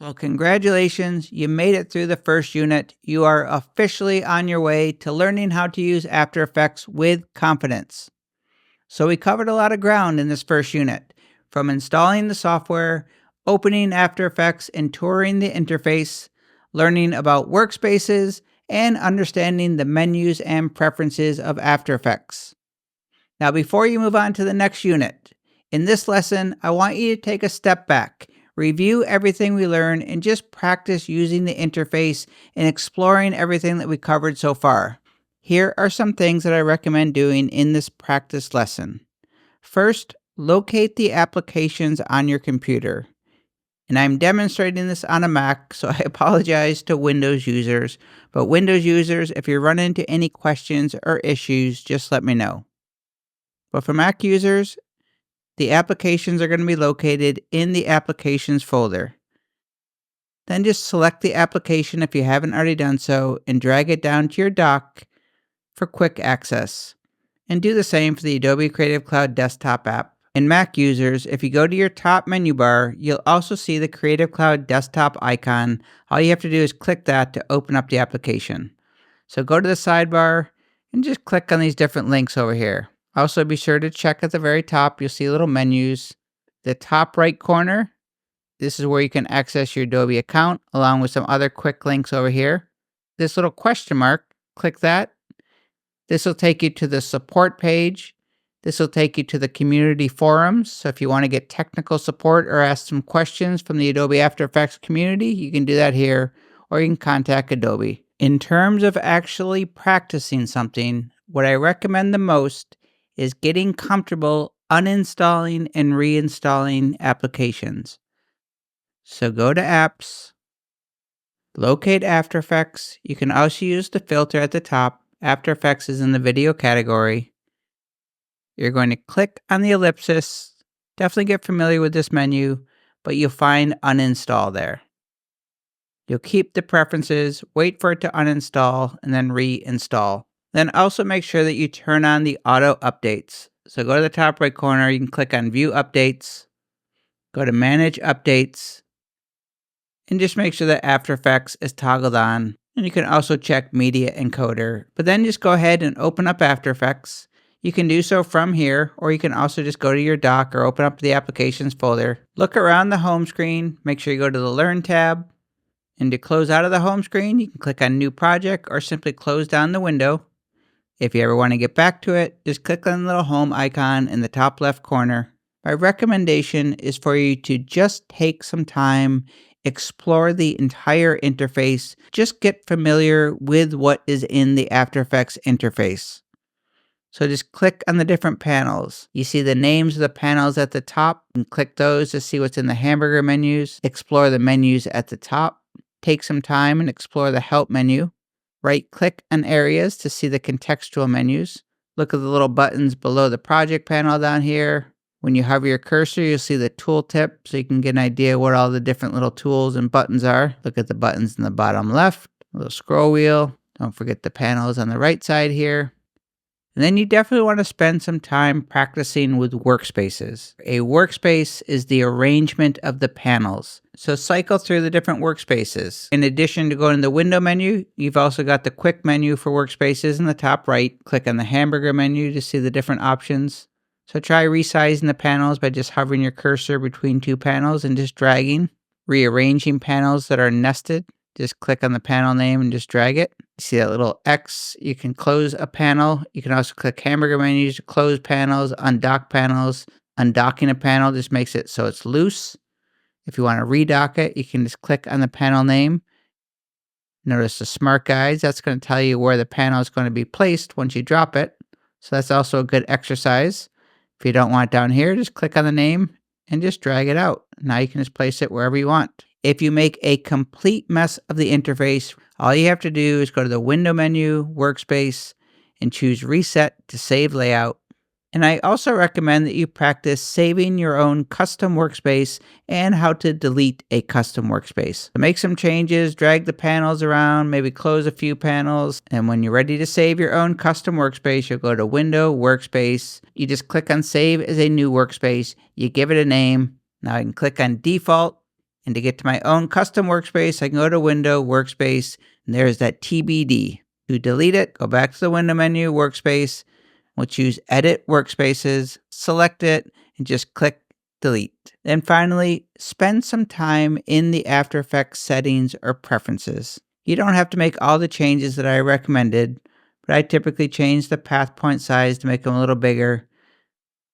Well, congratulations, you made it through the first unit. You are officially on your way to learning how to use After Effects with confidence. So we covered a lot of ground in this first unit, from installing the software, opening After Effects and touring the interface, learning about workspaces, and understanding the menus and preferences of After Effects. Now, before you move on to the next unit, in this lesson, I want you to take a step back, review everything we learned, and just practice using the interface and exploring everything that we covered so far. Here are some things that I recommend doing in this practice lesson. First, locate the applications on your computer. And I'm demonstrating this on a Mac, so I apologize to Windows users. But Windows users, if you run into any questions or issues, just let me know. But for Mac users, the applications are going to be located in the Applications folder. Then just select the application if you haven't already done so and drag it down to your dock for quick access. And do the same for the Adobe Creative Cloud desktop app. And Mac users, if you go to your top menu bar, you'll also see the Creative Cloud desktop icon. All you have to do is click that to open up the application. So go to the sidebar and just click on these different links over here. Also be sure to check at the very top, you'll see little menus. The top right corner, this is where you can access your Adobe account along with some other quick links over here. This little question mark, click that. This will take you to the support page. This will take you to the community forums. So if you want to get technical support or ask some questions from the Adobe After Effects community, you can do that here, or you can contact Adobe. In terms of actually practicing something, what I recommend the most is getting comfortable uninstalling and reinstalling applications. So go to Apps, locate After Effects. You can also use the filter at the top. After Effects is in the video category. You're going to click on the ellipsis. Definitely get familiar with this menu, but you'll find Uninstall there. You'll keep the preferences, wait for it to uninstall, and then reinstall. Then also make sure that you turn on the auto updates. So go to the top right corner, you can click on View Updates, go to Manage Updates, and just make sure that After Effects is toggled on. And you can also check Media Encoder. But then just go ahead and open up After Effects. You can do so from here, or you can also just go to your dock or open up the Applications folder. Look around the home screen, make sure you go to the Learn tab. And to close out of the home screen, you can click on New Project or simply close down the window. If you ever want to get back to it, just click on the little home icon in the top left corner. My recommendation is for you to just take some time, explore the entire interface, just get familiar with what is in the After Effects interface. So just click on the different panels. You see the names of the panels at the top, and click those to see what's in the hamburger menus. Explore the menus at the top. Take some time and explore the help menu. Right-click on areas to see the contextual menus. Look at the little buttons below the project panel down here. When you hover your cursor, you'll see the tooltip, so you can get an idea what all the different little tools and buttons are. Look at the buttons in the bottom left, a little scroll wheel. Don't forget the panels on the right side here. And then you definitely want to spend some time practicing with workspaces. A workspace is the arrangement of the panels. So cycle through the different workspaces. In addition to going to the window menu, you've also got the quick menu for workspaces in the top right. Click on the hamburger menu to see the different options. So try resizing the panels by just hovering your cursor between two panels and just dragging. Rearranging panels that are nested. Just click on the panel name and just drag it. See that little X? You can close a panel. You can also click hamburger menus to close panels, undock panels. Undocking a panel just makes it so it's loose. If you want to redock it, you can just click on the panel name. Notice the smart guides. That's going to tell you where the panel is going to be placed once you drop it. So that's also a good exercise. If you don't want it down here, just click on the name and just drag it out. Now you can just place it wherever you want. If you make a complete mess of the interface, all you have to do is go to the window menu, workspace, and choose reset to save layout. And I also recommend that you practice saving your own custom workspace and how to delete a custom workspace. So make some changes, drag the panels around, maybe close a few panels. And when you're ready to save your own custom workspace, you'll go to Window, Workspace. You just click on Save as a new workspace. You give it a name. Now you can click on Default. And to get to my own custom workspace, I can go to Window, Workspace, and there's that TBD. To delete it, go back to the Window menu, Workspace. We'll choose Edit Workspaces, select it, and just click Delete. Then finally, spend some time in the After Effects settings or preferences. You don't have to make all the changes that I recommended, but I typically change the path point size to make them a little bigger.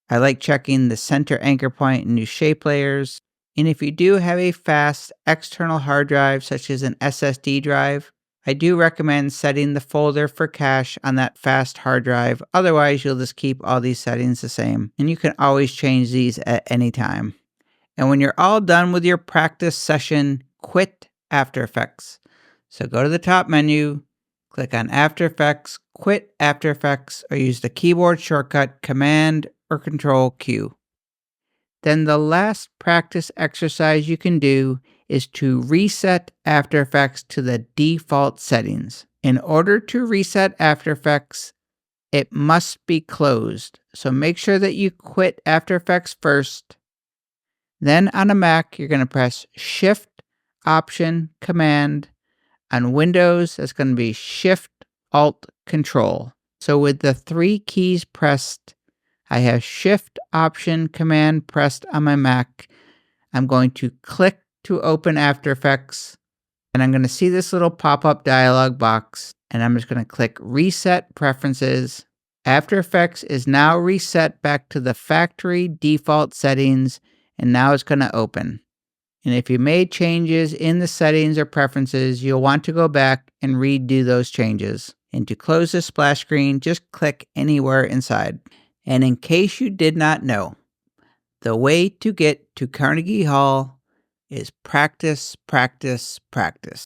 I like checking the center anchor point and new shape layers. And if you do have a fast external hard drive, such as an SSD drive, I do recommend setting the folder for cache on that fast hard drive. Otherwise, you'll just keep all these settings the same. And you can always change these at any time. And when you're all done with your practice session, quit After Effects. So go to the top menu, click on After Effects, quit After Effects, or use the keyboard shortcut Command or Control Q. Then the last practice exercise you can do is to reset After Effects to the default settings. In order to reset After Effects, it must be closed. So make sure that you quit After Effects first. Then on a Mac, you're going to press Shift, Option, Command. On Windows, that's going to be Shift, Alt, Control. So with the 3 keys pressed, I have Shift, Option, Command pressed on my Mac. I'm going to click to open After Effects, and I'm going to see this little pop-up dialog box, and I'm just going to click Reset Preferences. After Effects is now reset back to the factory default settings, and now it's going to open. And if you made changes in the settings or preferences, you'll want to go back and redo those changes. And to close the splash screen, just click anywhere inside. And in case you did not know, the way to get to Carnegie Hall is practice, practice, practice.